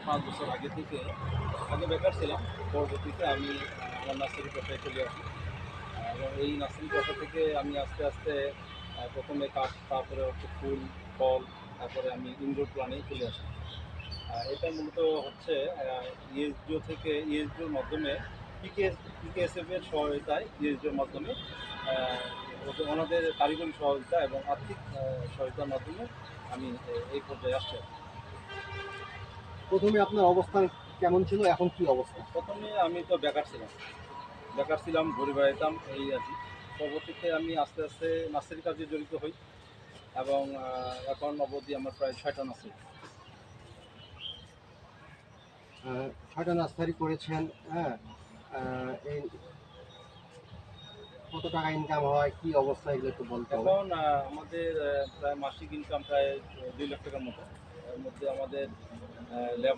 5 বছর আগে থেকে আগে বেকার ছিলাম। পরবর্তীতে আমি আমার নার্সারি পেশায় চলে আসি। এবং এই নার্সারি পেশা থেকে আমি আস্তে আস্তে প্রথমে কাঠ, তারপরে হচ্ছে ফুল, ফল, তারপরে আমি ইনডোর প্ল্যানে চলে আসি। এটা মূলত হচ্ছে ইএসডিও থেকে ইএসডিওর মাধ্যমে পিকেএসএফ এর সহায়তায় ইএসডিওর মাধ্যমে ওনাদের কারিগরি সহযোগিতা এবং আর্থিক সহায়তার মাধ্যমে আমি এই পর্যায়ে আসছি। প্রথমে আপনার অবস্থান কেমন ছিল, এখন কি অবস্থা? প্রথমে আমি তো বেকার ছিলাম, ঘুরে বেড়াইতাম এই আর কি। পরবর্তীতে আমি আস্তে আস্তে নার্সারি কাজে জড়িত হই এবং এখন অবধি আমার প্রায় 6টা নার্সারি। 6টা নার্সারি করেছেন, হ্যাঁ। এই কত টাকা ইনকাম হয়, কি অবস্থা, এগুলো একটু বলতে হবে। এখন আমাদের প্রায় মাসিক ইনকাম প্রায় 2 লাখ টাকার মতো। এর মধ্যে আমাদের লেবার